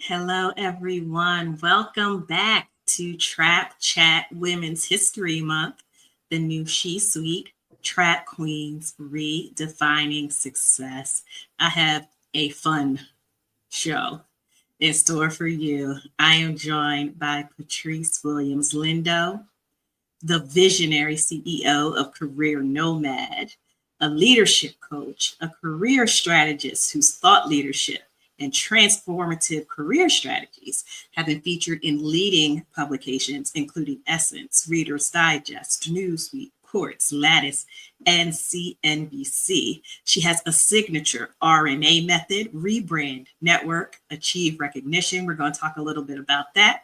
Hello, everyone. Welcome back to Trap Chat Women's History Month, the new She Suite, Trap Queens Redefining Success. I have a fun show in store for you. I am joined by Patrice Williams-Lindo, the visionary CEO of Career Nomad, a leadership coach, a career strategist whose thought leadership and transformative career strategies have been featured in leading publications, including Essence, Reader's Digest, Newsweek, Quartz, Lattice, and CNBC. She has a signature RNA method, rebrand, network, achieve recognition. We're going to talk a little bit about that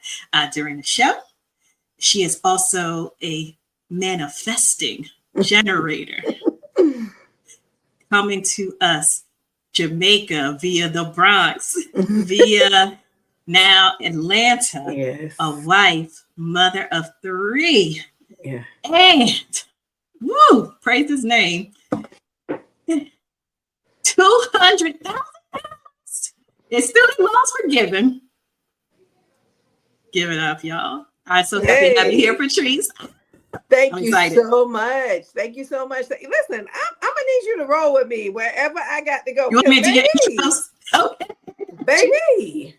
during the show. She is also a manifesting generator coming to us Jamaica via the Bronx, via now Atlanta, yes. A wife, mother of 3. Yeah. And, woo, praise his name, 200,000 pounds. It's still loans forgiven. Give it up, y'all. I'm so happy to have you here, Patrice. Thank you so much. Thank you so much. Listen, I'm gonna need you to roll with me wherever I got to go. You want me to get intros? Okay. Baby,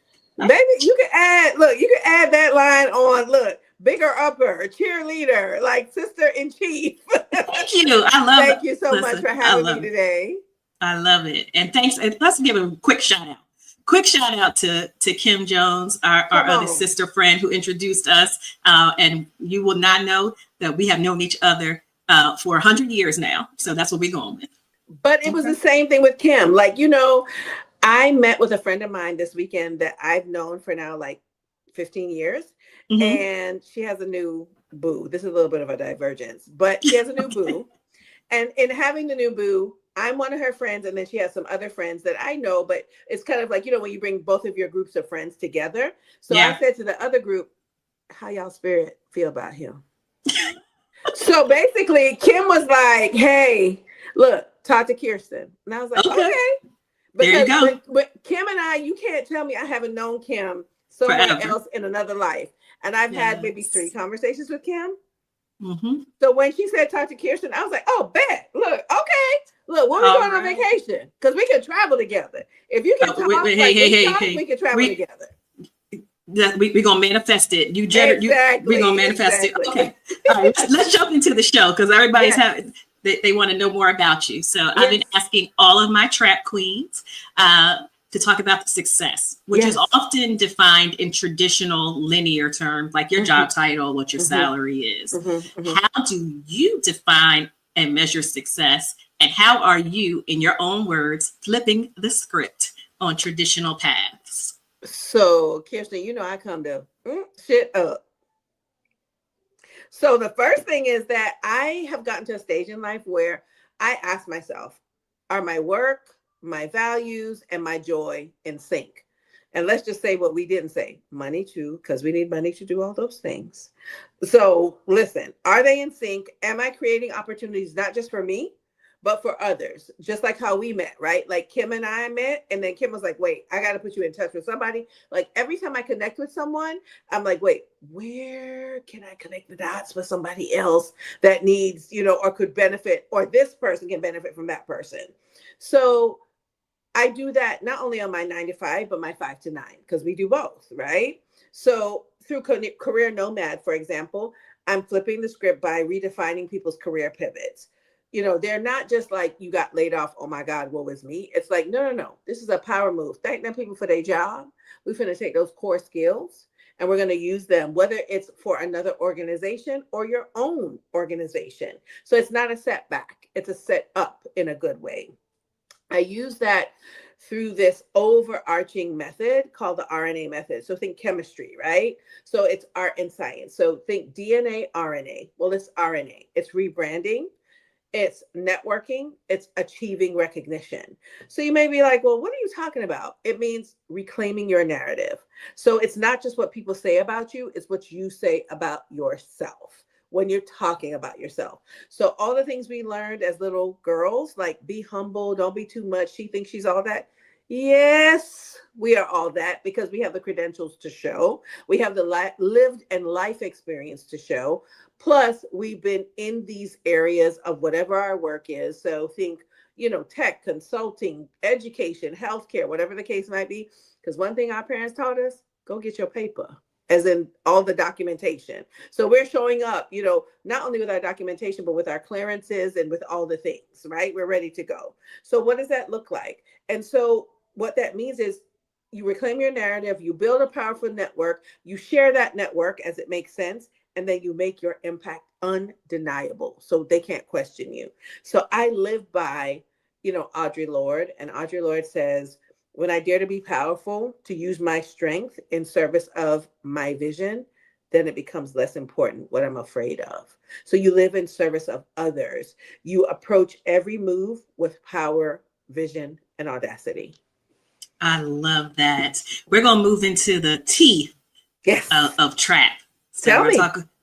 you can add. Look, you can add that line on. Look, bigger upper, cheerleader, like sister in chief. Thank you. I love it. Thank you so much for having me today. I love it, and thanks. And let's give a quick shout out. Quick shout out to Kim Jones, our other sister friend who introduced us. And you will not know that we have known each other for 100 years now. So that's what we're going with. But it was the same thing with Kim. Like, you know, I met with a friend of mine this weekend that I've known for now like 15 years. Mm-hmm. And she has a new boo. This is a little bit of a divergence, but she has a new boo. And in having the new boo, I'm one of her friends, and then she has some other friends that I know, but it's kind of like, you know, when you bring both of your groups of friends together. So yeah. I said to the other group, how y'all spirit feel about him? So basically, Kim was like, hey, look, talk to Kirsten. And I was like, okay. Because there you go. But Kim and I, you can't tell me I haven't known Kim somewhere else in another life. And I've had maybe 3 conversations with Kim. Mm-hmm. So when she said talk to Kirsten, I was like, oh, bet. Look, okay. Look, when we going on vacation? Because we can travel together. If you can talk, we can travel together. We're going to manifest it. We're going to manifest it. Okay. All right. Let's jump into the show because everybody's having, they want to know more about you. So I've been asking all of my trap queens to talk about the success, which is often defined in traditional linear terms, like your job title, what your salary is. How do you define and measure success? And how are you, in your own words, flipping the script on traditional paths? So, Kirsten, you know I come to shit up. So the first thing is that I have gotten to a stage in life where I ask myself, are my work, my values, and my joy in sync? And let's just say what we didn't say, money too, because we need money to do all those things. So listen, are they in sync? Am I creating opportunities, not just for me, but for others? Just like how we met, right? Like Kim and I met, and then Kim was like, wait, I got to put you in touch with somebody. Like every time I connect with someone, I'm like, wait, where can I connect the dots with somebody else that needs, you know, or could benefit, or this person can benefit from that person. So I do that not only on my 9 to 5, but my 5 to 9, because we do both, right? So through Career Nomad, for example, I'm flipping the script by redefining people's career pivots. You know, they're not just like, you got laid off, oh my God, woe is me. It's like, no. This is a power move. Thank them people for their job. We're going to take those core skills and we're going to use them, whether it's for another organization or your own organization. So it's not a setback. It's a set up in a good way. I use that through this overarching method called the RNA method. So think chemistry, right? So it's art and science. So think DNA, RNA. Well, it's RNA. It's rebranding. It's networking. It's achieving recognition. So you may be like, well, what are you talking about? It means reclaiming your narrative. So it's not just what people say about you, it's what you say about yourself when you're talking about yourself. So all the things we learned as little girls, like be humble, don't be too much. She thinks she's all that. Yes, we are all that because we have the credentials to show. We have the lived and life experience to show. Plus, we've been in these areas of whatever our work is. So think, tech, consulting, education, healthcare, whatever the case might be. Because one thing our parents taught us, go get your paper, as in all the documentation. So we're showing up, not only with our documentation, but with our clearances and with all the things, right? We're ready to go. So what does that look like? And so what that means is you reclaim your narrative, you build a powerful network, you share that network as it makes sense, and then you make your impact undeniable so they can't question you. So I live by, Audre Lorde, and Audre Lorde says, when I dare to be powerful, to use my strength in service of my vision, then it becomes less important what I'm afraid of. So you live in service of others. You approach every move with power, vision, and audacity. I love that. We're going to move into the T of trap. So Tell me.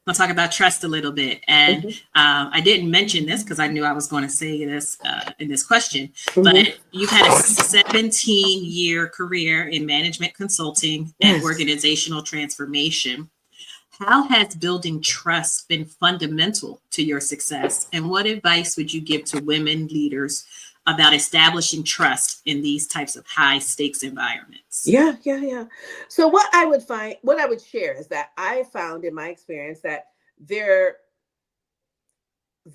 We'll talk about trust a little bit. And I didn't mention this because I knew I was going to say this in this question, but you've had a 17-year career in management consulting and organizational transformation. How has building trust been fundamental to your success? And what advice would you give to women leaders about establishing trust in these types of high stakes environments? Yeah. So what I would share is that I found in my experience that there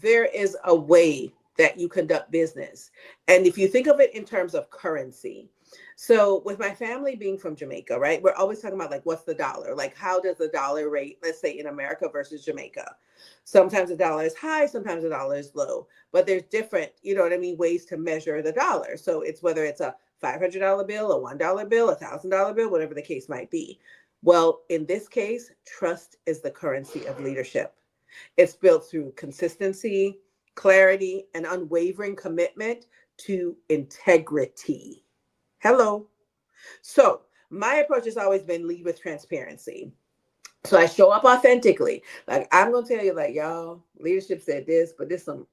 is a way that you conduct business. And if you think of it in terms of currency, so with my family being from Jamaica, right, we're always talking about like, what's the dollar? Like, how does the dollar rate, let's say in America versus Jamaica? Sometimes the dollar is high, sometimes the dollar is low, but there's different, ways to measure the dollar. So it's whether it's a $500 bill, a $1 bill, a $1,000 bill, whatever the case might be. Well, in this case, trust is the currency of leadership. It's built through consistency, clarity, and unwavering commitment to integrity. Hello. So my approach has always been lead with transparency. So I show up authentically. Like, I'm going to tell you, like, y'all, leadership said this, but this some,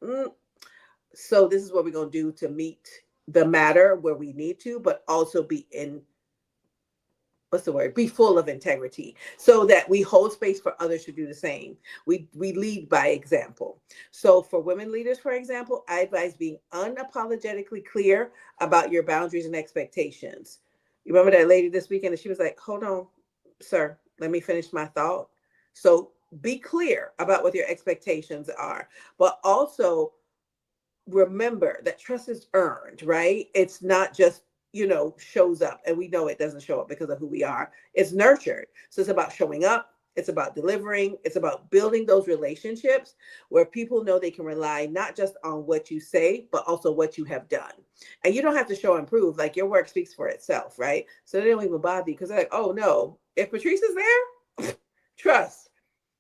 so this is what we're going to do to meet the matter where we need to, but also be be full of integrity so that we hold space for others to do the same. We lead by example. So for women leaders, for example, I advise being unapologetically clear about your boundaries and expectations. You remember that lady this weekend and she was like, hold on, sir, let me finish my thought. So be clear about what your expectations are, but also remember that trust is earned, right? It's not just, shows up, and we know it doesn't show up because of who we are. It's nurtured. So it's about showing up. It's about delivering. It's about building those relationships where people know they can rely not just on what you say, but also what you have done. And you don't have to show and prove, like your work speaks for itself, right? So they don't even bother you because they're like, oh no, if Patrice is there, trust.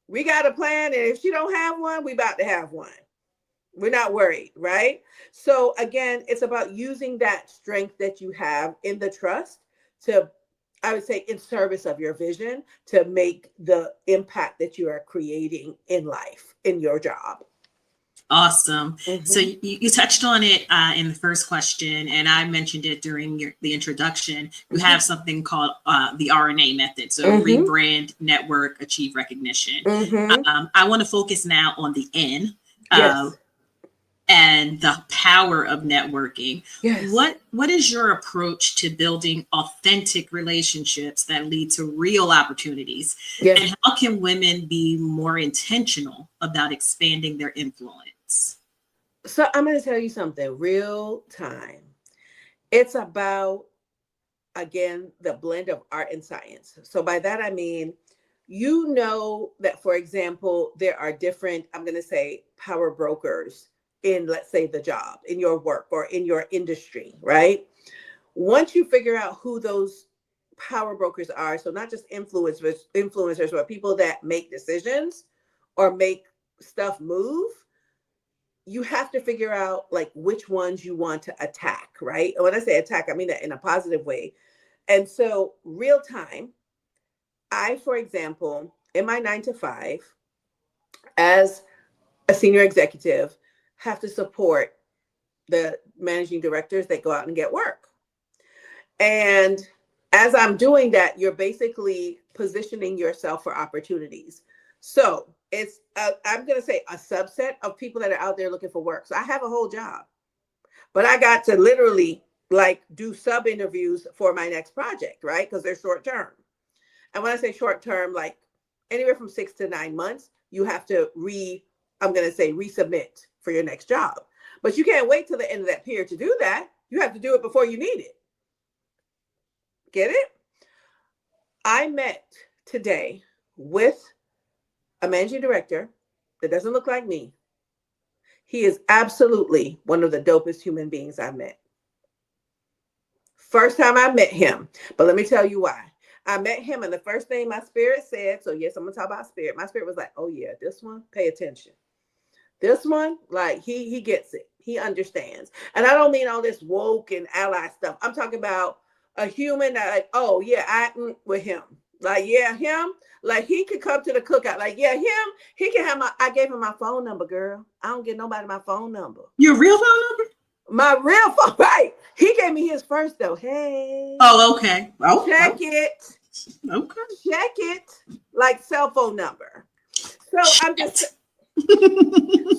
We got a plan, and if she don't have one, we about to have one. We're not worried, right? So again, it's about using that strength that you have in the trust to, I would say, in service of your vision to make the impact that you are creating in life, in your job. Awesome. So you touched on it in the first question, and I mentioned it during the introduction. You have something called the RNA method. So rebrand, network, achieve recognition. I want to focus now on the N. And the power of networking. What is your approach to building authentic relationships that lead to real opportunities? And how can women be more intentional about expanding their influence? So I'm going to tell you something real time. It's about, again, the blend of art and science. So by that, I mean, that, for example, there are different, I'm going to say, power brokers in, let's say, the job, in your work or in your industry, right? Once you figure out who those power brokers are, so not just influencers, but people that make decisions or make stuff move, you have to figure out like which ones you want to attack, right? And when I say attack, I mean that in a positive way. And so real time, I, for example, in my 9 to 5, as a senior executive, have to support the managing directors that go out and get work. And as I'm doing that, you're basically positioning yourself for opportunities. So it's, I'm going to say a subset of people that are out there looking for work. So I have a whole job, but I got to literally like do sub interviews for my next project, right? Because they're short term. And when I say short term, like anywhere from 6 to 9 months, you have to resubmit for your next job. But you can't wait till the end of that period to do that. You have to do it before you need it. Get it? I met today with a managing director that doesn't look like me. He is absolutely one of the dopest human beings I've met. First time I met him, but let me tell you why. I met him and the first thing my spirit said, so yes, I'm gonna talk about spirit. My spirit was like, oh yeah, this one, pay attention. This one, like he gets it. He understands. And I don't mean all this woke and ally stuff. I'm talking about a human that like, oh yeah, with him. Like, yeah, him, like he could come to the cookout. Like, yeah, him, he can have I gave him my phone number, girl. I don't give nobody my phone number. Your real phone number? My real phone, right? He gave me his first though. Hey. Oh, okay. Check it. Okay. Check it. Like cell phone number. So I'm just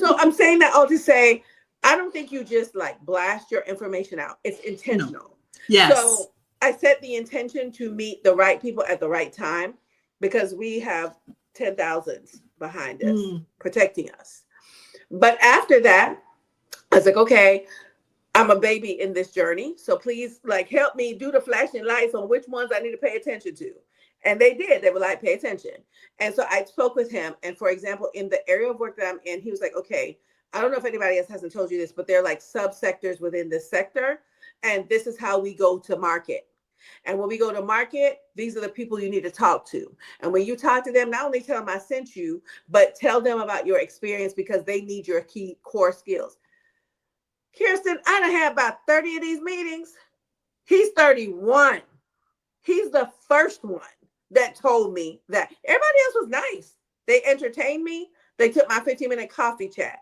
so I'm saying that all to say, I don't think you just like blast your information out. It's intentional. No. Yes. So I set the intention to meet the right people at the right time because we have 10,000s behind us protecting us. But after that, I was like, okay, I'm a baby in this journey. So please like help me do the flashing lights on which ones I need to pay attention to. And they did. They were like, pay attention. And so I spoke with him. And for example, in the area of work that I'm in, he was like, okay, I don't know if anybody else hasn't told you this, but they're like subsectors within this sector. And this is how we go to market. And when we go to market, these are the people you need to talk to. And when you talk to them, not only tell them I sent you, but tell them about your experience because they need your key core skills. Kirsten, I done had about 30 of these meetings. He's 31. He's the first one that told me that. Everybody else was nice. They entertained me. They took my 15-minute coffee chat.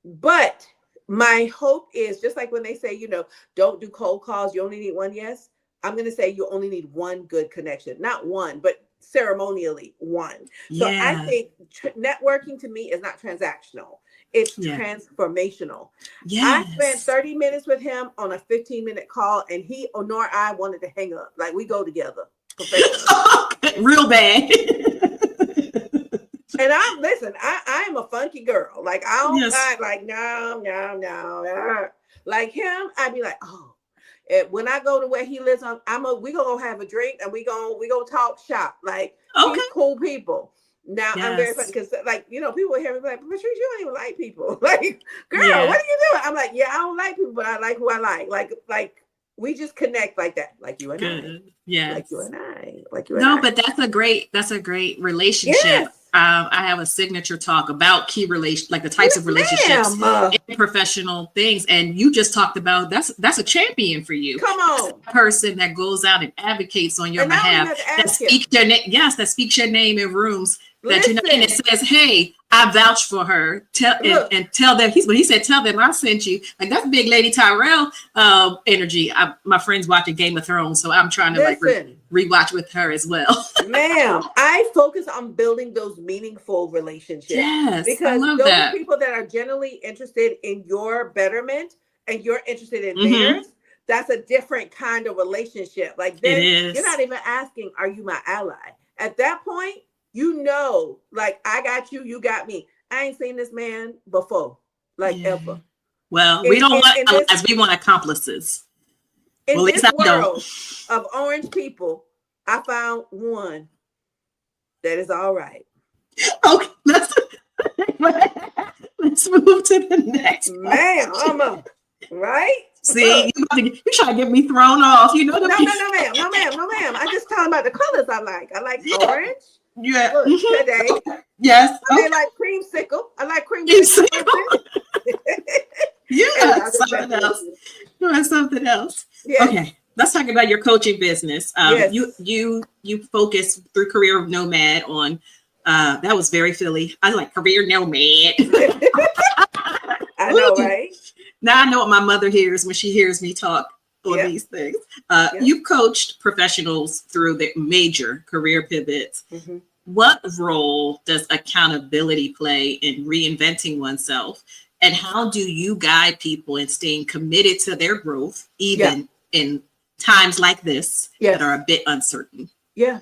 But my hope is just like when they say, you know, don't do cold calls. You only need one yes. I'm going to say you only need one good connection. Not one, but ceremonially one. So I think networking to me is not transactional. It's transformational. Yes. I spent 30 minutes with him on a 15-minute call and he nor I wanted to hang up. Like we go together. Real bad. And I am a funky girl. Like I don't like no. Like him, I'd be like, oh. When I go to where he lives, we gonna have a drink and we gonna talk shop. Like he's cool people. Now I'm very funny because like you know people hear me like Patrice, you don't even like people. Like girl, what are you doing? I'm like I don't like people, but I like who I like. Like we just connect like that, like you and I. Yeah, like you and I. But that's a great relationship. Yes. I have a signature talk about key relation, like the types of relationships in professional things. And you just talked about that's a champion for you. Come on. That's a person that goes out and advocates on your behalf. That speaks your name. Yes, that speaks your name in rooms that you know, and it says, hey, I vouch for her. Tell them. He said, tell them I sent you. Like that's big Lady Tyrell energy. My friend's watching Game of Thrones, so I'm trying to rewatch with her as well. Ma'am, I focus on building those meaningful relationships. Yes, because those are people that are generally interested in your betterment and you're interested in theirs. That's a different kind of relationship. Like then you're not even asking, are you my ally? At that point, you know, like I got you, you got me. I ain't seen this man before, like ever. Well, we don't want allies, we want accomplices. In this world of orange people, I found one that is all right. Okay, let's move to the next. Man, right? See, you trying to get me thrown off. You know the No, ma'am. No, ma'am. I just talking about the colors I like. I like orange. Yeah. Look, today. Yes. I like creamsicle. I like Creamsicle. creamsicle. You have something else. You have something else. Yes. Okay. Let's talk about your coaching business. Yes. You focus through Career Nomad on that was very Philly. I like Career Nomad. I know, right? Now I know what my mother hears when she hears me talk on these things. You've coached professionals through the major career pivots. Mm-hmm. What role does accountability play in reinventing oneself? And how do you guide people in staying committed to their growth, even in times like this that are a bit uncertain? Yeah.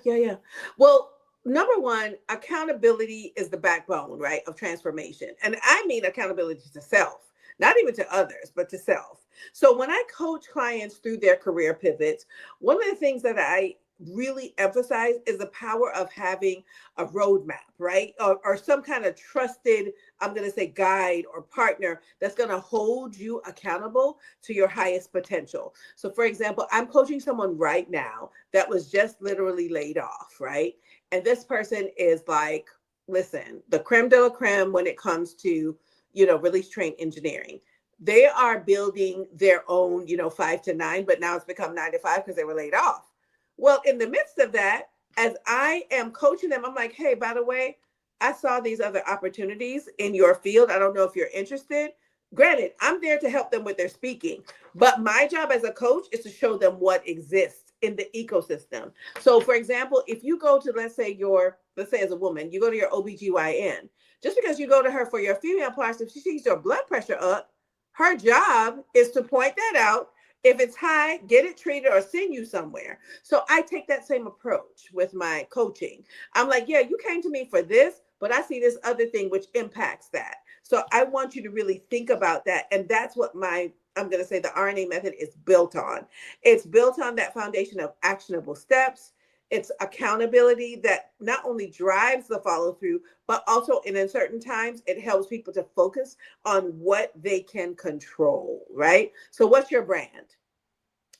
Well, number one, accountability is the backbone, right, of transformation. And I mean accountability to self, not even to others, but to self. So when I coach clients through their career pivots, one of the things that I really emphasize is the power of having a roadmap, right? Or some kind of trusted, I'm going to say, guide or partner that's going to hold you accountable to your highest potential. So for example, I'm coaching someone right now that was just literally laid off, right? And this person is like, listen, the creme de la creme when it comes to, release train engineering. They are building their own, 5 to 9, but now it's become 9 to 5 because they were laid off. Well, in the midst of that, as I am coaching them, I'm like, hey, by the way, I saw these other opportunities in your field. I don't know if you're interested. Granted, I'm there to help them with their speaking, but my job as a coach is to show them what exists in the ecosystem. So for example, if you go to, let's say as a woman, you go to your OBGYN, just because you go to her for your female parts, if she sees your blood pressure up, her job is to point that out. If it's high, get it treated or send you somewhere. So I take that same approach with my coaching. I'm like, yeah, you came to me for this, but I see this other thing which impacts that. So I want you to really think about that. And that's what I'm going to say the RNA method is built on. It's built on that foundation of actionable steps. It's accountability that not only drives the follow through, but also in certain times, it helps people to focus on what they can control, right? So what's your brand?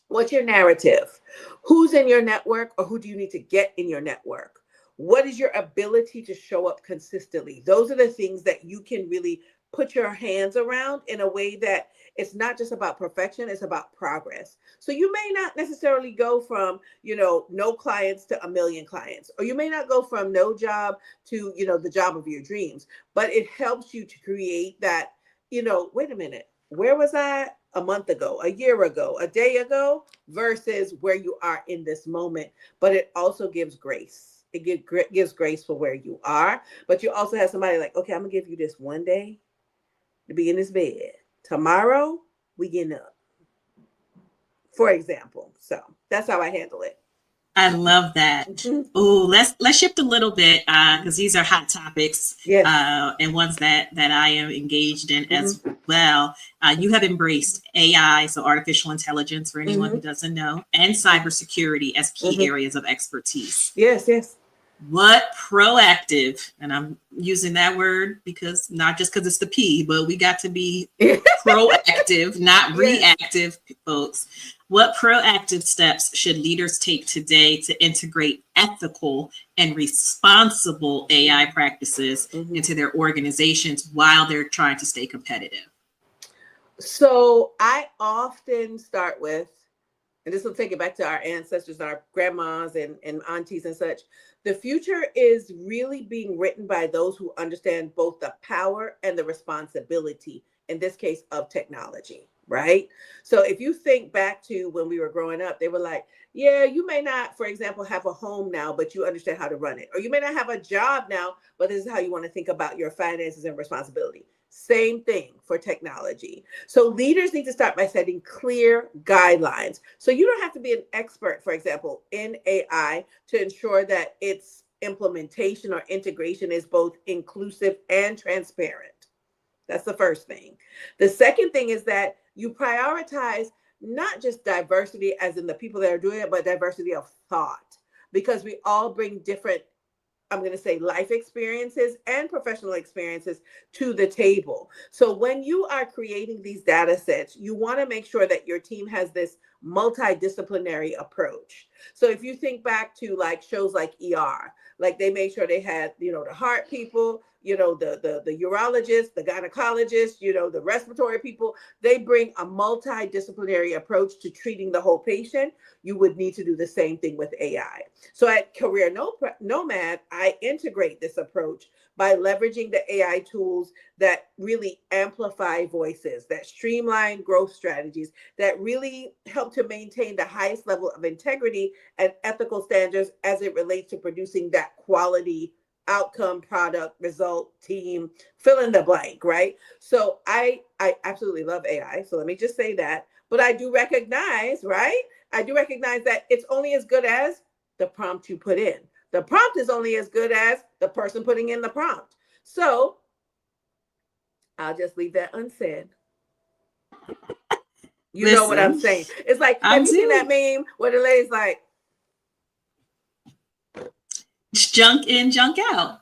What's your narrative? Who's in your network, or who do you need to get in your network? What is your ability to show up consistently? Those are the things that you can really put your hands around in a way that it's not just about perfection, it's about progress. So you may not necessarily go from, no clients to 1 million clients, or you may not go from no job to, the job of your dreams, but it helps you to create that, wait a minute, where was I a month ago, a year ago, a day ago, versus where you are in this moment. But it also gives grace. It gives grace for where you are, but you also have somebody like, okay, I'm gonna give you this one day to be in this bed. Tomorrow, we getting up, for example. So that's how I handle it. I love that. Mm-hmm. Oh, let's shift a little bit because these are hot topics, and ones that I am engaged in as well. You have embraced AI, so artificial intelligence for anyone who doesn't know, and cybersecurity as key areas of expertise. Yes. What proactive, and I'm using that word because not just because it's the P, but we got to be proactive, not reactive, folks. What proactive steps should leaders take today to integrate ethical and responsible AI practices into their organizations while they're trying to stay competitive? So I often start with, and this will take it back to our ancestors, our grandmas and aunties and such. The future is really being written by those who understand both the power and the responsibility, in this case, of technology, right? So if you think back to when we were growing up, they were like, yeah, you may not, for example, have a home now, but you understand how to run it. Or you may not have a job now, but this is how you want to think about your finances and responsibility. Same thing for technology. So leaders need to start by setting clear guidelines. So you don't have to be an expert, for example, in AI to ensure that its implementation or integration is both inclusive and transparent. That's the first thing. The second thing is that you prioritize not just diversity as in the people that are doing it, but diversity of thought, because we all bring different I'm going to say, life experiences and professional experiences to the table. So when you are creating these data sets, you want to make sure that your team has this multidisciplinary approach. So if you think back to like shows like ER, like they made sure they had, the heart people, the urologist, the gynecologist, the respiratory people. They bring a multidisciplinary approach to treating the whole patient. You would need to do the same thing with AI. So at Career Nomad, I integrate this approach by leveraging the AI tools that really amplify voices, that streamline growth strategies, that really help to maintain the highest level of integrity and ethical standards as it relates to producing that quality outcome, product, result, team, fill in the blank, right? So I absolutely love AI. So let me just say that. But I do recognize, right? I do recognize that it's only as good as the prompt you put in. The prompt is only as good as the person putting in the prompt. So I'll just leave that unsaid. You know what I'm saying? It's like, have you seen that meme where the lady's like, junk in, junk out.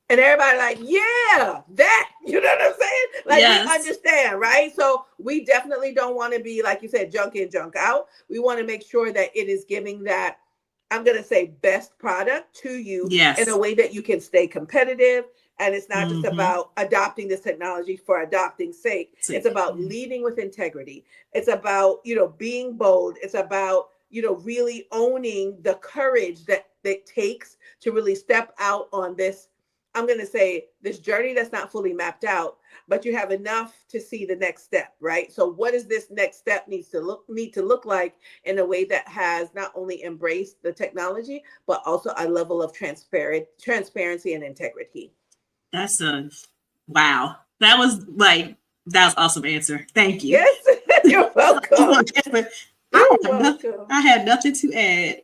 And everybody like, yeah, that, you know what I'm saying? Like, yes. We understand, right? So we definitely don't want to be, like you said, junk in, junk out. We want to make sure that it is giving that, I'm going to say, best product to you in a way that you can stay competitive. And it's not just about adopting this technology for adopting's sake. It's about leading with integrity. It's about, being bold. It's about, really owning the courage that it takes to really step out on this, I'm going to say, this journey that's not fully mapped out, but you have enough to see the next step, right? So what does this next step need to look like in a way that has not only embraced the technology, but also a level of transparency and integrity? That's wow. That was awesome answer. Thank you. Yes, you're welcome. I had nothing to add.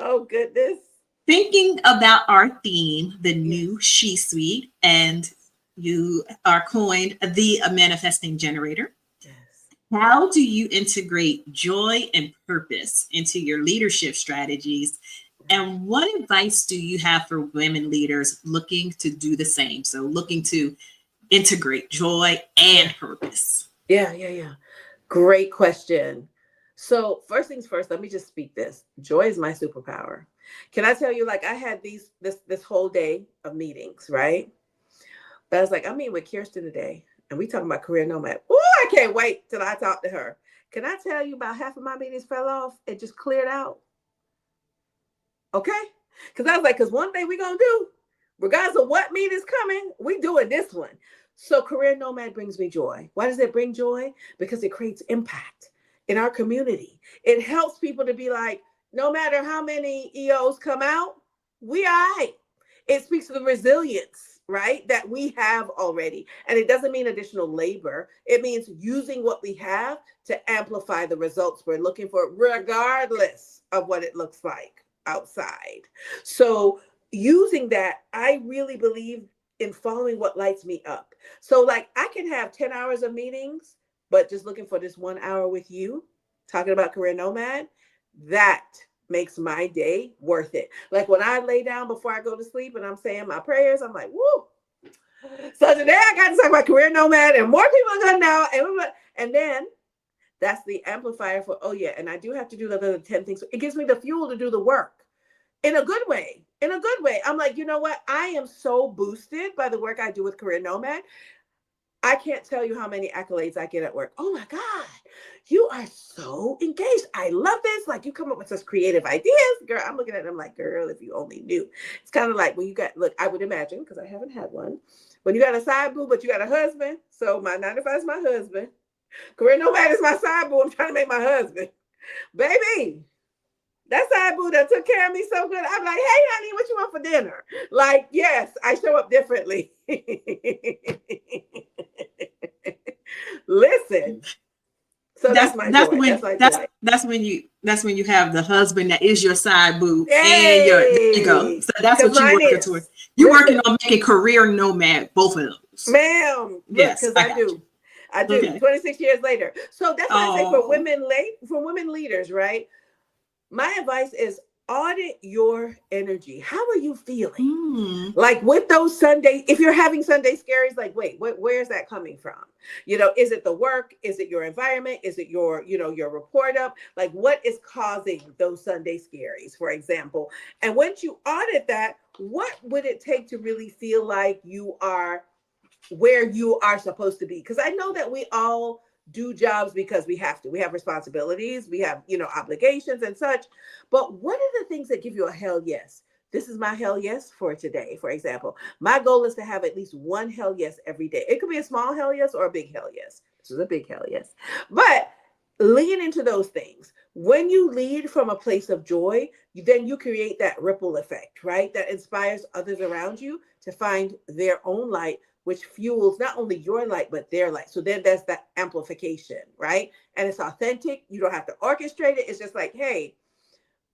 Oh, goodness. Thinking about our theme, the new She Suite, and you are coined the manifesting generator. Yes. How do you integrate joy and purpose into your leadership strategies? And what advice do you have for women leaders looking to do the same? So looking to integrate joy and purpose. Yeah. Great question. So first things first, let me just speak this. Joy is my superpower. Can I tell you, like, I had this whole day of meetings, right? But I was like, I'm meeting with Kirsten today, and we talking about Career Nomad. Oh, I can't wait till I talk to her. Can I tell you about half of my meetings fell off? It just cleared out. Okay? Because I was like, because one thing we're going to do, regardless of what meeting's coming, we doing this one. So Career Nomad brings me joy. Why does it bring joy? Because it creates impact in our community. It helps people to be like, no matter how many EOs come out, we all right. It speaks to the resilience, right, that we have already. And it doesn't mean additional labor. It means using what we have to amplify the results we're looking for, regardless of what it looks like outside. So using that, I really believe in following what lights me up. So like I can have 10 hours of meetings, but just looking for this 1 hour with you, talking about Career Nomad, that makes my day worth it. Like when I lay down before I go to sleep and I'm saying my prayers, I'm like, woo. So today I got to talk about Career Nomad and more people are going to know. And then that's the amplifier for, oh yeah, and I do have to do the other 10 things. It gives me the fuel to do the work in a good way. In a good way. I'm like, you know what? I am so boosted by the work I do with Career Nomad. I can't tell you how many accolades I get at work. Oh my God, you are so engaged. I love this. Like you come up with such creative ideas. Girl, I'm looking at them like, girl, if you only knew. It's kind of like when you got, look, I would imagine, because I haven't had one, when you got a side boo, but you got a husband. So my 9 to 5 is my husband. Career Nomad is my side boo. I'm trying to make my husband. Baby, that side boo that took care of me so good. I'm like, hey, honey, what you want for dinner? Like, yes, I show up differently. Listen. So that's my joy. That's when you have the husband that is your side boo. Hey! And there you go. So that's what you're working towards. You're working on making Career Nomad, both of those. Ma'am. Yes, because I do. Okay. 26 years later. So that's what I say for women leaders, right? My advice is audit your energy. How are you feeling? Like with those Sunday, if you're having Sunday scaries, like, wait, where's that coming from? Is it the work? Is it your environment? Is it your report up? Like, what is causing those Sunday scaries, for example? And once you audit that, what would it take to really feel like you are where you are supposed to be? Because I know that we all do jobs because we have to. We have responsibilities, we have, obligations and such. But what are the things that give you a hell yes? This is my hell yes for today, for example. My goal is to have at least one hell yes every day. It could be a small hell yes or a big hell yes. This is a big hell yes. But lean into those things. When you lead from a place of joy, then you create that ripple effect, right? That inspires others around you to find their own light, which fuels not only your light, but their light. So then there's that amplification, right? And it's authentic. You don't have to orchestrate it. It's just like, hey,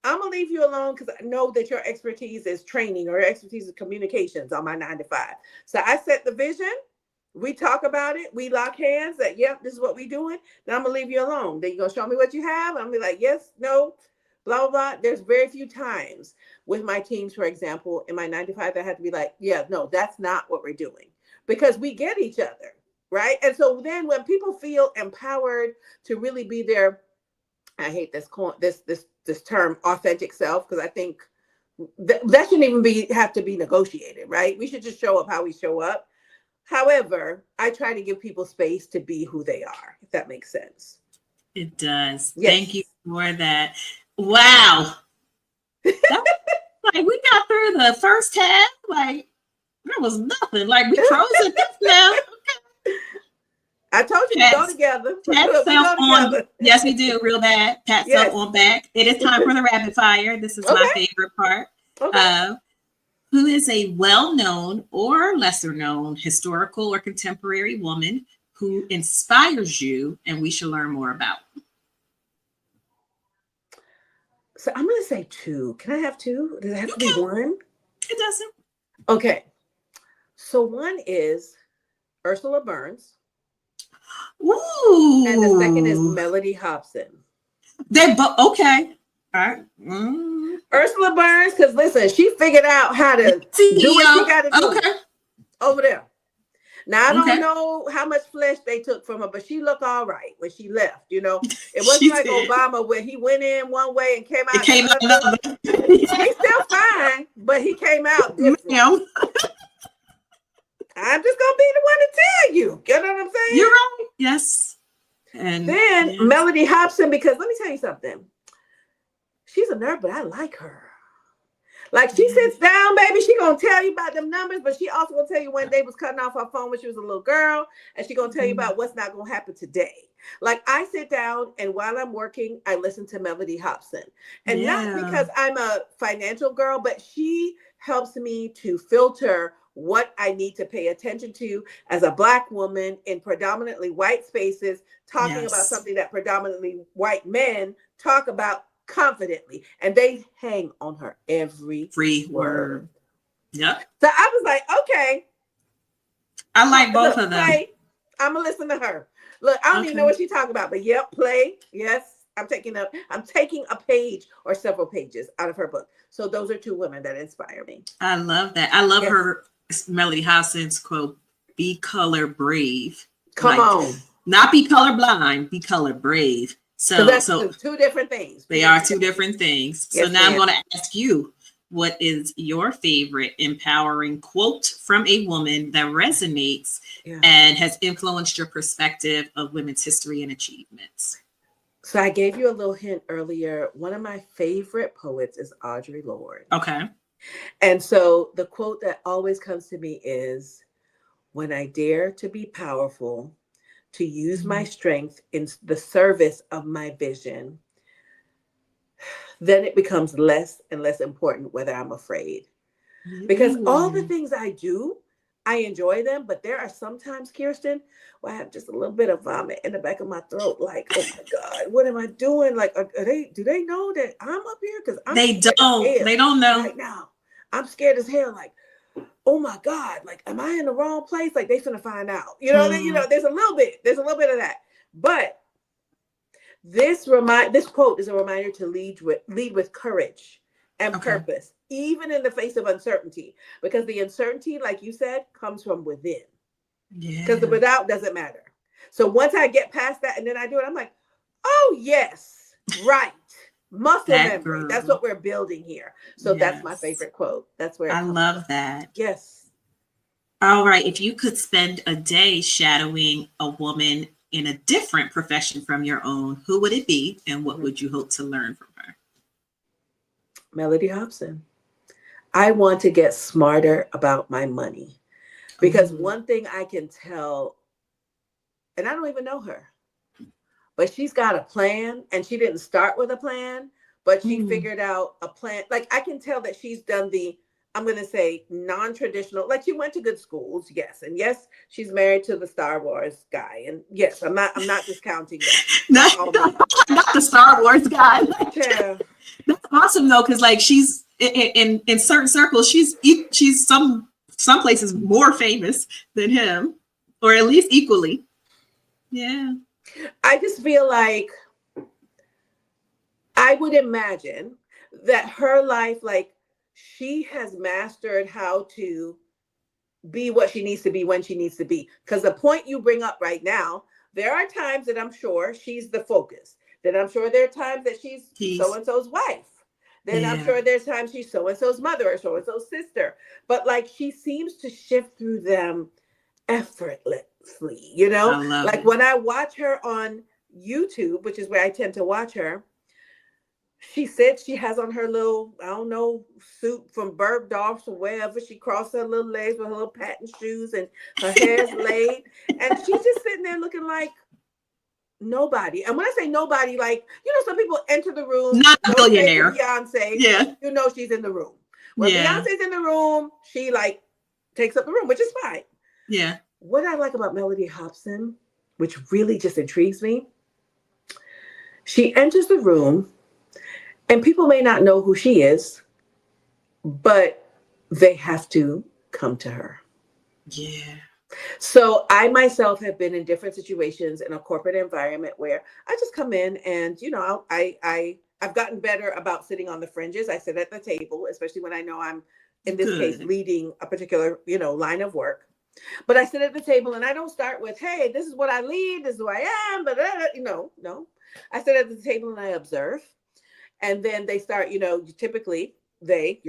I'm going to leave you alone because I know that your expertise is training or your expertise is communications on my 9 to 5. So I set the vision. We talk about it. We lock hands that, yep, this is what we're doing. Then I'm going to leave you alone. Then you're going to show me what you have. I'm going to be like, yes, no, blah, blah, blah. There's very few times with my teams, for example, in my 9 to 5, I have to be like, yeah, no, that's not what we're doing. Because we get each other, right? And so then when people feel empowered to really be their, I hate this term, authentic self, because I think that shouldn't even have to be negotiated, right? We should just show up how we show up. However, I try to give people space to be who they are, if that makes sense. It does. Yes. Thank you for that. Wow. Like we got through the first half, like there was nothing. Like we frozen now. Okay. I told you to go together. Yes, we do. Real bad. Pat self on back. It is time for the rapid fire. This is my favorite part. Okay. Who is a well-known or lesser-known historical or contemporary woman who inspires you and we should learn more about? So I'm going to say 2. Can I have 2? Does it have to be 1? It doesn't. Okay. So 1 is Ursula Burns. Ooh. And the second is Melody Hobson. They're both okay. All right. Ursula Burns, because listen, she figured out how to do what she got to do over there. Now, I don't know how much flesh they took from her, but she looked all right when she left. It wasn't like Obama where he went in one way and came out another. He's still fine, but he came out different. I'm just going to be the one to tell you. You know what I'm saying? You're right. Yes. And then Melody Hobson, because let me tell you something. She's a nerd, but I like her. Like she sits down, baby. She gonna tell you about them numbers, but she also gonna tell you when they was cutting off her phone when she was a little girl, and she gonna tell you about what's not gonna happen today. Like I sit down and while I'm working, I listen to Melody Hobson, and not because I'm a financial girl, but she helps me to filter what I need to pay attention to as a Black woman in predominantly white spaces, talking about something that predominantly white men talk about confidently, and they hang on her every word. Yep. So I was like, okay, I like both of them. I'm gonna listen to her. Look, I don't even know what she's talking about, but play. Yes, I'm taking a page or several pages out of her book. So those are 2 women that inspire me. I love that. I love her Melody Hobson's quote, "Be color brave." Come on. Not be color blind, be color brave. So that's 2 different things. They are 2 different things. So now I'm going to ask you, what is your favorite empowering quote from a woman that resonates and has influenced your perspective of women's history and achievements? So I gave you a little hint earlier. One of my favorite poets is Audre Lorde. Okay. And so the quote that always comes to me is, "When I dare to be powerful, to use my strength in the service of my vision, then it becomes less and less important whether I'm afraid." Because all the things I do, I enjoy them, but there are sometimes, Kirsten, where I have just a little bit of vomit in the back of my throat. Like, oh my God, what am I doing? Like, do they know that I'm up here? Because they don't know right now. I'm scared as hell. Like, oh my God, like, am I in the wrong place? Like, they finna find out. There's a little bit of that. But this quote is a reminder to lead with courage and purpose, even in the face of uncertainty, because the uncertainty, like you said, comes from within. Yeah. Because the without doesn't matter. So once I get past that and then I do it, I'm like, oh, yes, right. Muscle memory. Girl. That's what we're building here. So that's my favorite quote. That's where I love that. Yes. All right. If you could spend a day shadowing a woman in a different profession from your own, who would it be? And what would you hope to learn from her? Mellody Hobson. I want to get smarter about my money. Because one thing I can tell, and I don't even know her, but she's got a plan, and she didn't start with a plan, but she figured out a plan. Like, I can tell that she's done the, I'm going to say, non-traditional, like she went to good schools. Yes. And yes, she's married to the Star Wars guy. And yes, I'm not discounting that. Not the Star Wars guy. Yeah. That's awesome though. Cause like she's in certain circles, she's some places more famous than him, or at least equally. Yeah. I just feel like I would imagine that her life, like, she has mastered how to be what she needs to be when she needs to be. Because the point you bring up right now, there are times that I'm sure she's the focus. Then I'm sure there are times that she's so-and-so's wife. Then I'm sure there's times she's so-and-so's mother or so-and-so's sister. But like, she seems to shift through them effortlessly, you know? Like when I watch her on YouTube, which is where I tend to watch her, she said she has on her little, I don't know, suit from Bergdorf's or wherever. She crossed her little legs with her little patent shoes and her hair's laid. And she's just sitting there looking like nobody. And when I say nobody, like, you know, some people enter the room. Not a billionaire. Beyonce, you know she's in the room. When Beyonce's in the room, she like takes up the room, which is fine. Yeah. What I like about Mellody Hobson, which really just intrigues me, she enters the room and people may not know who she is, but they have to come to her. Yeah. So I myself have been in different situations in a corporate environment where I just come in and, you know, I've gotten better about sitting on the fringes. I sit at the table, especially when I know I'm, in this case, leading a particular, you know, line of work. But I sit at the table and I don't start with, hey, this is what I lead, this is who I am, but no. I sit at the table and I observe. And then they start, you know, typically they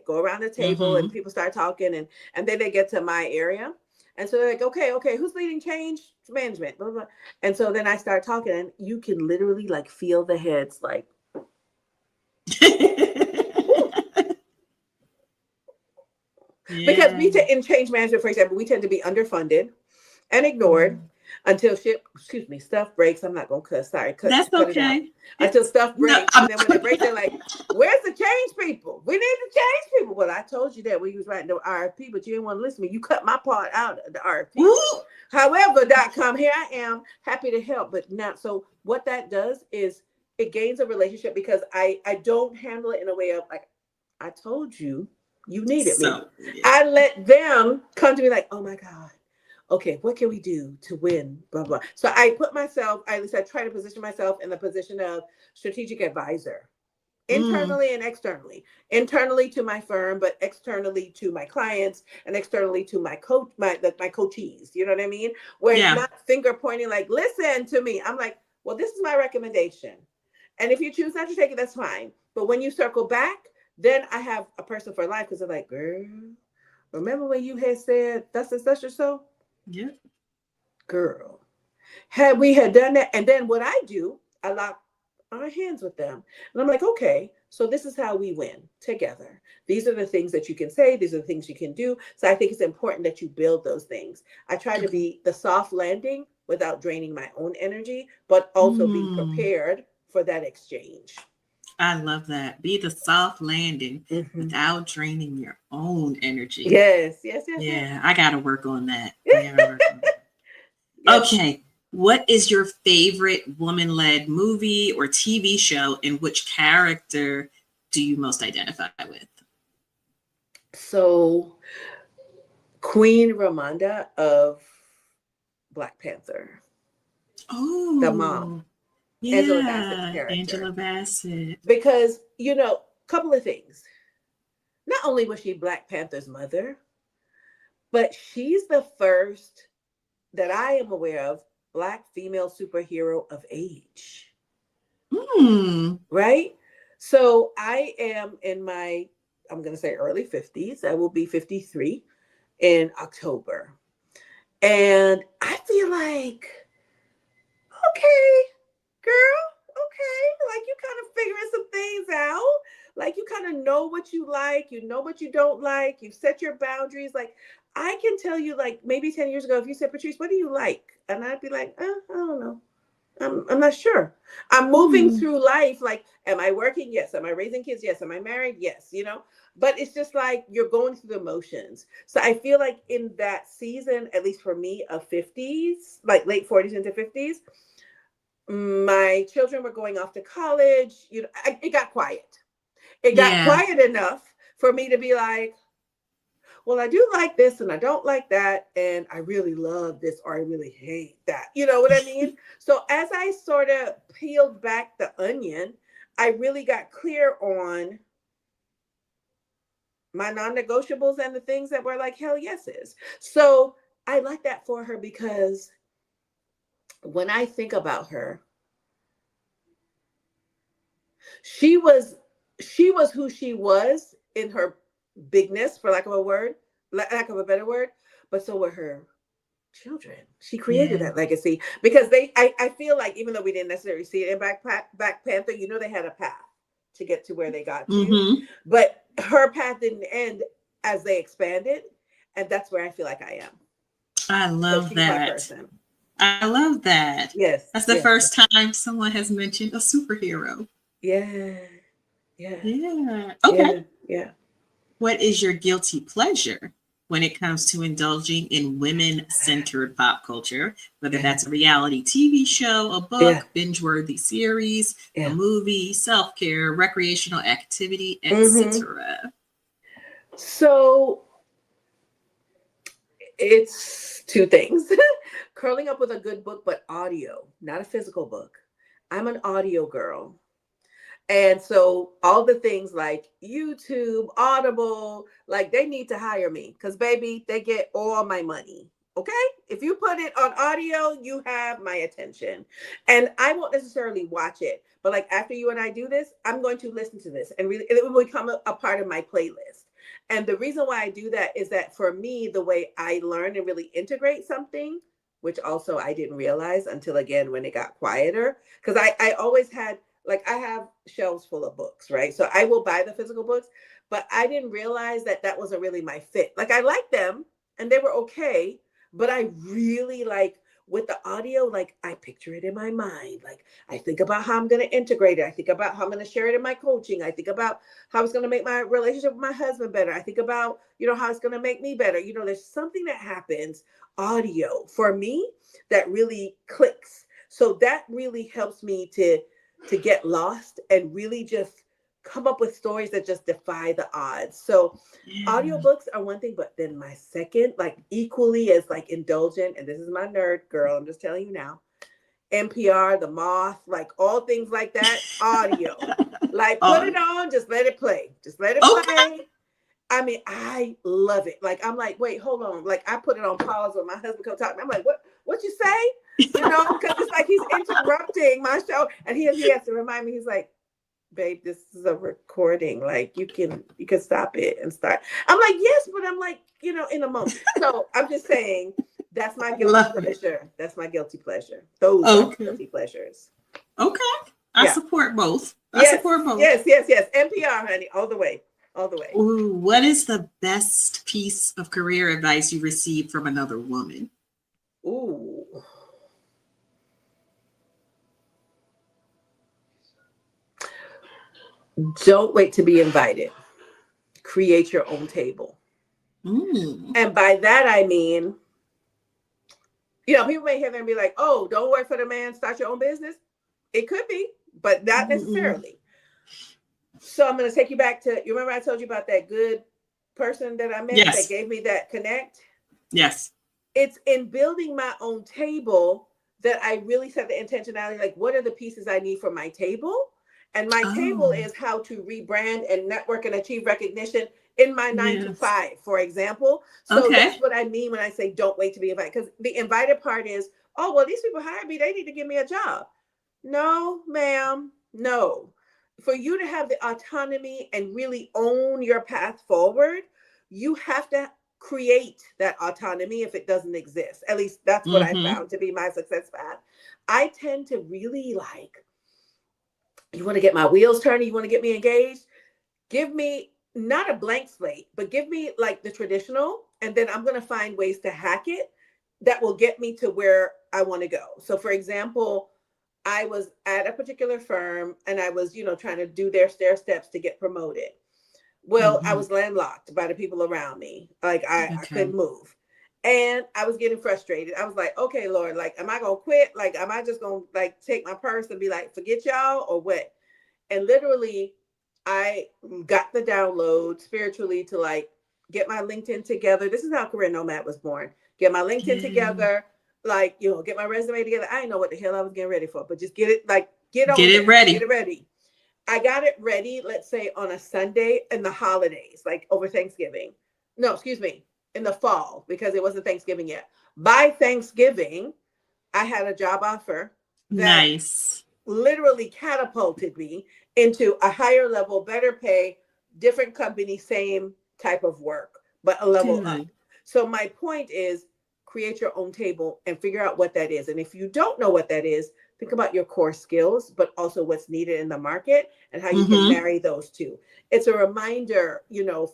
go around the table and people start talking and then they get to my area. And so they're like, okay, who's leading change management? Blah, blah. And so then I start talking and you can literally like feel the heads like. Because in change management, for example, we tend to be underfunded and ignored until stuff breaks. I'm not going to cuss. Sorry. That's okay. Until stuff breaks. And then when it breaks, they're like, where's the change people? We need the change people. Well, I told you that when you was writing the RFP, but you didn't want to listen to me. You cut my part out of the RFP. However.com, here I am, happy to help. But now, so what that does is it gains a relationship because I don't handle it in a way of like, I told you, you needed me. I let them come to me like, oh my God. Okay, what can we do to win? Blah, blah. So I put myself, at least I try to position myself in the position of strategic advisor, internally and externally. Internally to my firm, but externally to my clients and externally to my coachees. You know what I mean? Where it's not finger pointing like, listen to me. I'm like, well, this is my recommendation. And if you choose not to take it, that's fine. But when you circle back, then I have a person for life because they're like, girl, remember when you had said thus and such or so? Yeah. Girl, had we had done that, and then what I do, I lock our hands with them. And I'm like, okay, so this is how we win together. These are the things that you can say. These are the things you can do. So I think it's important that you build those things. I try to be the soft landing without draining my own energy, but also be prepared for that exchange. I love that. Be the soft landing without draining your own energy. Yes. Yeah, I got to work on that. Yes. Okay. What is your favorite woman-led movie or TV show, and which character do you most identify with? So, Queen Ramonda of Black Panther. Oh. The mom. Yeah, Angela Bassett's character. Angela Bassett. Because, you know, couple of things. Not only was she Black Panther's mother, but she's the first that I am aware of Black female superhero of age. Right? So I am in my, I'm going to say early 50s. I will be 53 in October. And I feel like, okay, girl, okay. Like you kind of figuring some things out. Like you kind of know what you like, you know what you don't like, you've set your boundaries. Like I can tell you, like maybe 10 years ago, if you said, Patrice, what do you like? And I'd be like, I don't know. I'm not sure. I'm moving through life. Like, am I working? Yes. Am I raising kids? Yes. Am I married? Yes. You know, but it's just like you're going through the motions. So I feel like in that season, at least for me, of 50s, like late 40s into 50s, my children were going off to college. You know, it got quiet. It got quiet enough for me to be like, well, I do like this and I don't like that. And I really love this or I really hate that. You know what I mean? So as I sort of peeled back the onion, I really got clear on my non-negotiables and the things that were like hell yeses. So I like that for her because when I think about her, she was who she was in her bigness, for lack of a better word, but so were her children. She created that legacy because I feel like even though we didn't necessarily see it in Black Panther, you know, they had a path to get to where they got to, but her path didn't end as they expanded, and that's where I feel like I am. I love that. I love that. Yes, that's the first time someone has mentioned a superhero. Yeah. Okay. Yeah. What is your guilty pleasure when it comes to indulging in women-centered pop culture, whether that's a reality TV show, a book, binge-worthy series, a movie, self-care, recreational activity, etc.? So it's two things. Curling up with a good book, but audio, not a physical book. I'm an audio girl. And so all the things like YouTube, Audible, like they need to hire me because baby, they get all my money. Okay. If you put it on audio, you have my attention. And I won't necessarily watch it, but like after you and I do this, I'm going to listen to this and really, it will become a part of my playlist. And the reason why I do that is that for me, the way I learn and really integrate something, which also I didn't realize until again, when it got quieter, because I always had, like I have shelves full of books, right? So I will buy the physical books, but I didn't realize that that wasn't really my fit. Like I liked them and they were okay, but I really like with the audio, like I picture it in my mind. Like I think about how I'm going to integrate it. I think about how I'm going to share it in my coaching. I think about how it's going to make my relationship with my husband better. I think about, you know, how it's going to make me better. You know, there's something that happens audio for me that really clicks. So that really helps me to get lost and really just come up with stories that just defy the odds. So audiobooks are one thing, but then my second, like equally as like indulgent, and this is my nerd girl, I'm just telling you now, NPR, The Moth, like all things like that, audio. Like put it on, just let it play. Just let it play. I mean, I love it. Like, I'm like, wait, hold on. Like I put it on pause when my husband comes talk to me. I'm like, what you say? You know, because it's like he's interrupting my show, and he has to remind me. He's like, "Babe, this is a recording. Like, you can stop it and start." I'm like, "Yes," but I'm like, you know, in a moment. So I'm just saying that's my guilty pleasure. That's my guilty pleasure. Those are my guilty pleasures. Okay, I support both. I support both. Yes. NPR, honey, all the way. Ooh, what is the best piece of career advice you received from another woman? Ooh. Don't wait to be invited. Create your own table. And by that, I mean, you know, people may hear them and be like, oh, don't work for the man, start your own business. It could be, but not necessarily. So I'm going to take you back to, you remember I told you about that good person that I met that gave me that connect? Yes. It's in building my own table that I really set the intentionality, like, what are the pieces I need for my table? And my table is how to rebrand and network and achieve recognition in my 9 to 5, for example. So that's what I mean when I say don't wait to be invited. Because the invited part is, oh, well, these people hired me. They need to give me a job. No, ma'am. No. For you to have the autonomy and really own your path forward, you have to create that autonomy if it doesn't exist. At least that's what I found to be my success path. I tend to really like, you want to get my wheels turning, you want to get me engaged, give me not a blank slate, but give me like the traditional, and then I'm going to find ways to hack it that will get me to where I want to go. So for example, I was at a particular firm and I was, trying to do their stair steps to get promoted. Well, I was landlocked by the people around me. Like I couldn't move. And I was getting frustrated. I was like, okay, Lord, like, am I going to quit? Like, am I just going to like take my purse and be like, forget y'all or what? And literally I got the download spiritually to like get my LinkedIn together. This is how Career Nomad was born. Get my LinkedIn together, like, get my resume together. I didn't know what the hell I was getting ready for, but just get it, like, get it ready. I got it ready, let's say on a Sunday in the holidays, like over Thanksgiving. No, excuse me, in the fall, because it wasn't Thanksgiving yet. By Thanksgiving, I had a job offer that literally catapulted me into a higher level, better pay, different company, same type of work, but a level up. So my point is, create your own table and figure out what that is. And if you don't know what that is, think about your core skills, but also what's needed in the market and how you can marry those two. It's a reminder,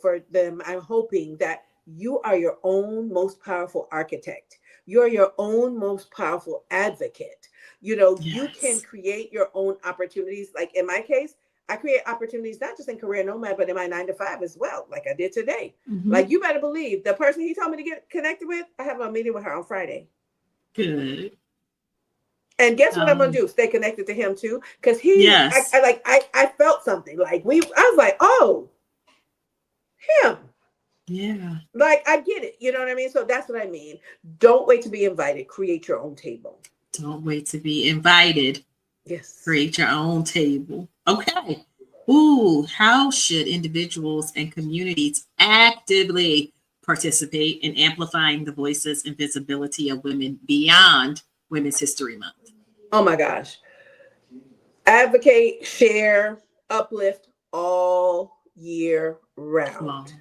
for them, I'm hoping that you are your own most powerful architect. You're your own most powerful advocate. You can create your own opportunities. Like in my case, I create opportunities, not just in Career Nomad, but in my 9 to 5 as well, like I did today. Like, you better believe the person he told me to get connected with, I have a meeting with her on Friday. Good. And guess what I'm going to do? Stay connected to him too. Because I felt something. Like I was like, oh, him. Yeah. Like, I get it. You know what I mean? So that's what I mean. Don't wait to be invited. Create your own table. Don't wait to be invited. Yes. Create your own table. Okay. Ooh, how should individuals and communities actively participate in amplifying the voices and visibility of women beyond Women's History Month? Oh my gosh. Advocate, share, uplift all year round.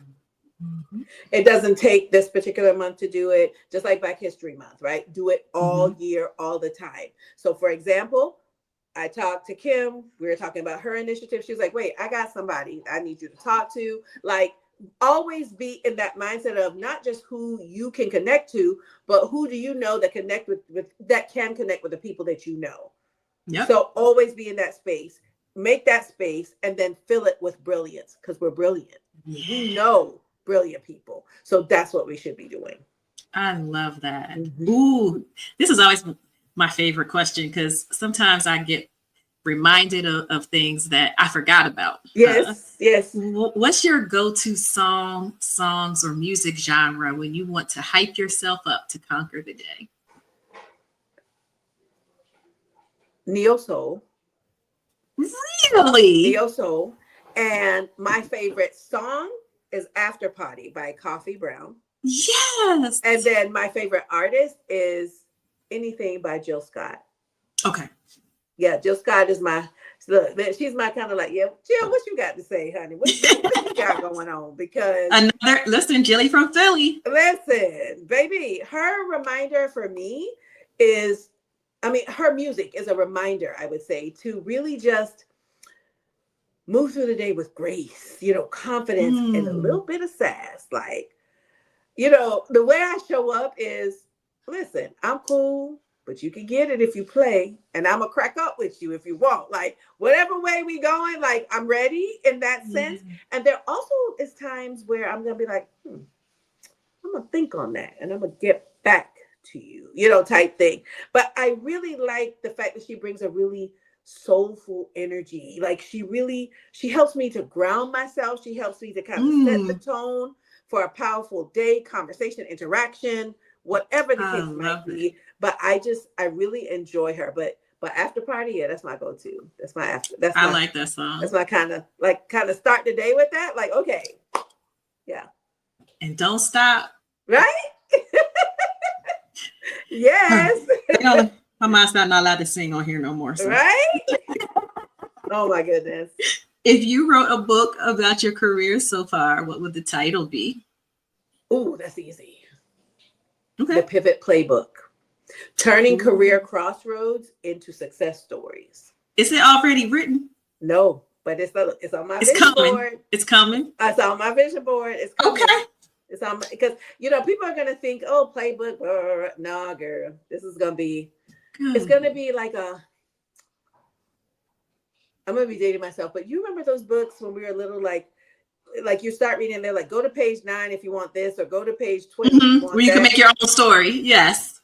It doesn't take this particular month to do it, just like Black History Month, right? Do it all year, all the time. So for example, I talked to Kim. We were talking about her initiative. She was like, wait, I got somebody I need you to talk to. Like, always be in that mindset of not just who you can connect to, but who do you know that connect with that can connect with the people that you know. Yep. So always be in that space. Make that space and then fill it with brilliance, because we're brilliant. We know brilliant people. So that's what we should be doing. I love that. Ooh, this is always my favorite question, because sometimes I get reminded of things that I forgot about. Yes. What's your go-to songs or music genre when you want to hype yourself up to conquer the day? Neo soul. Really? Neo soul. And my favorite song is After Party by Coffee Brown. Yes. And then my favorite artist is anything by Jill Scott. Okay. Yeah, Jill Scott is she's my kind of like, yeah, Jill, what you got to say, honey? What you got going on? Because listen, Jilly from Philly. Listen, baby, her reminder for me is, her music is a reminder, I would say, to really just move through the day with grace, confidence and a little bit of sass. Like, the way I show up is, listen, I'm cool, but you can get it if you play, and I'm gonna crack up with you if you want. Like, whatever way we going, like, I'm ready in that sense. And there also is times where I'm gonna be like, I'm gonna think on that, and I'm gonna get back to you, type thing. But I really like the fact that she brings a really soulful energy. Like, she helps me to ground myself. She helps me to kind of set the tone for a powerful day, conversation, interaction, whatever the case might be. But I really enjoy her. But But After Party, yeah, that's my go-to. That's my after. I like that song. That's my kind of start the day with that. Like, okay, yeah. And don't stop. Right? Yes. My mom's not allowed to sing on here no more. So. Right? Oh my goodness. If you wrote a book about your career so far, what would the title be? Ooh, that's easy. Okay. The Pivot Playbook. Turning career crossroads into success stories. Is it already written? No, but it's on my vision board. It's coming. It's on my vision board. It's coming. Okay. It's on because people are gonna think, oh, playbook. No, girl, this is gonna be. Good. It's gonna be like I'm gonna be dating myself, but you remember those books when we were little, like you start reading and they're like, go to page 9 if you want this, or go to page 20 if you want where you can make your own story. Yes.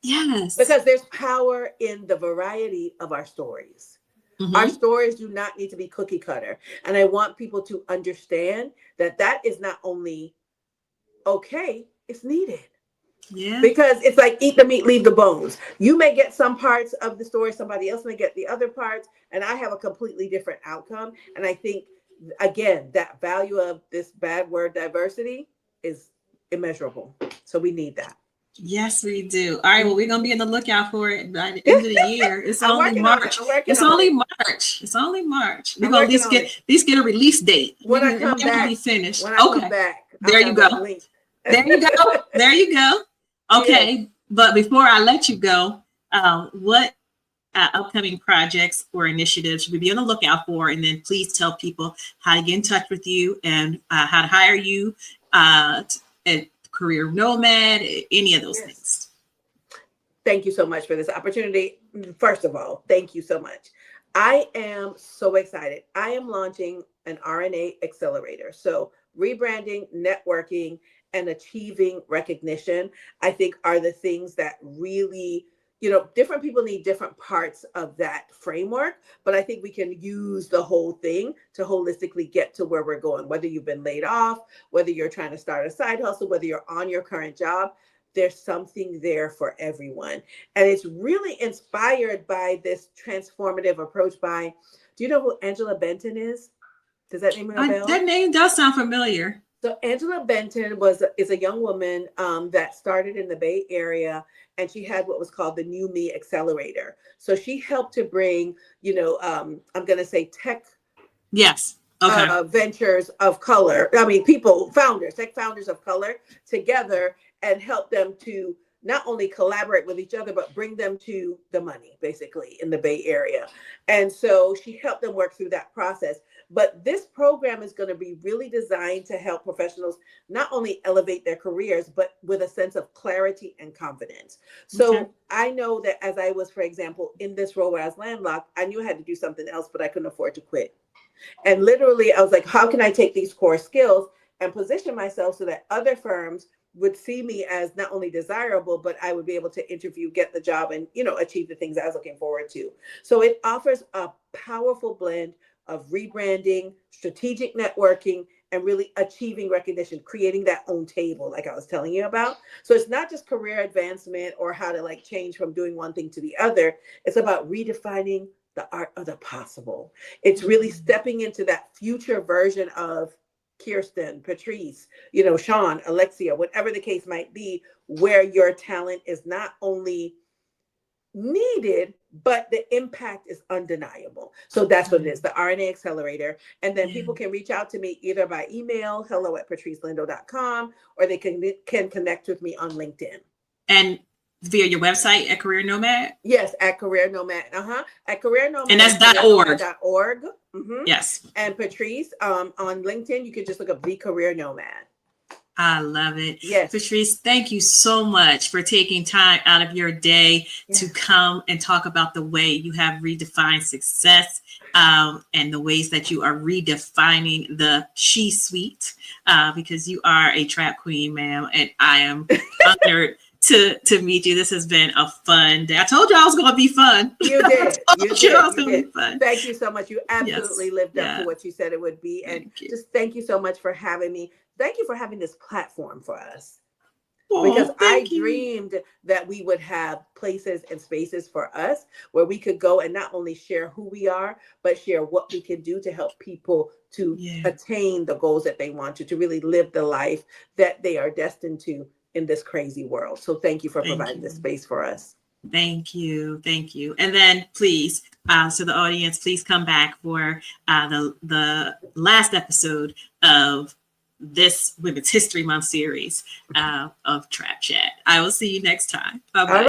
Yes. Because there's power in the variety of our stories. Mm-hmm. Our stories do not need to be cookie cutter. And I want people to understand that is not only okay, it's needed. Yeah. Because it's like eat the meat, leave the bones. You may get some parts of the story, somebody else may get the other parts, and I have a completely different outcome. And I think, again, that value of this bad word diversity is immeasurable. So we need that. Yes, we do. All right. Well, we're going to be on the lookout for it by the end of the year. It's only March. It's only March. It's only March. We're going to at least get a release date. When I come back. Be finished. When I come back. There you go. There you go. There you go. Okay. Yeah. But before I let you go, what upcoming projects or initiatives should we be on the lookout for? And then please tell people how to get in touch with you and how to hire you at Career Nomad, any of those things. Thank you so much for this opportunity. First of all, thank you so much. I am so excited. I am launching an RNA accelerator. So rebranding, networking, and achieving recognition, I think are the things that really, different people need different parts of that framework, but I think we can use the whole thing to holistically get to where we're going. Whether you've been laid off, whether you're trying to start a side hustle, whether you're on your current job, there's something there for everyone. And it's really inspired by this transformative approach do you know who Angela Benton is? Does that name ring a bell? That name does sound familiar. So Angela Benton is a young woman that started in the Bay Area, and she had what was called the New Me Accelerator. So she helped to bring, I'm going to say tech. Yes. Okay. Ventures of color. I mean, tech founders of color together and help them to not only collaborate with each other, but bring them to the money, basically, in the Bay Area. And so she helped them work through that process. But this program is going to be really designed to help professionals not only elevate their careers, but with a sense of clarity and confidence. So I know that as I was, for example, in this role where I was landlocked, I knew I had to do something else, but I couldn't afford to quit. And literally, I was like, how can I take these core skills and position myself so that other firms would see me as not only desirable, but I would be able to interview, get the job, and, achieve the things I was looking forward to. So it offers a powerful blend of rebranding, strategic networking, and really achieving recognition, creating that own table, like I was telling you about. So it's not just career advancement or how to change from doing one thing to the other. It's about redefining the art of the possible. It's really stepping into that future version of Kirsten, Patrice, Sean, Alexia, whatever the case might be, where your talent is not only needed, but the impact is undeniable. So that's what it is, the RNA Accelerator. And then people can reach out to me either by email, hello@patricelindo.com, or they can connect with me on LinkedIn. And via your website at Career Nomad? Yes, at Career Nomad. At Career Nomad. And that's .org. .org. Yes. And Patrice, on LinkedIn, you can just look up The Career Nomad. I love it. Yes. Patrice, thank you so much for taking time out of your day to come and talk about the way you have redefined success and the ways that you are redefining the she suite because you are a trap queen, ma'am, and I am honored to meet you. This has been a fun day. I told you I was going to be fun. You did. You did. Fun. Thank you so much. You absolutely lived up to what you said it would be. And just thank you so much for having me. Thank you for having this platform for us. because Oh, I thank you. dreamed that we would have places and spaces for us where we could go and not only share who we are, but share what we can do to help people to Yeah. attain the goals that they want to really live the life that they are destined to in this crazy world. So thank you for Thank providing this you. space for us. Thank you. Thank you. And then please, so the audience, please come back for the last episode of this Women's History Month series of Trap Chat. I will see you next time. Bye bye.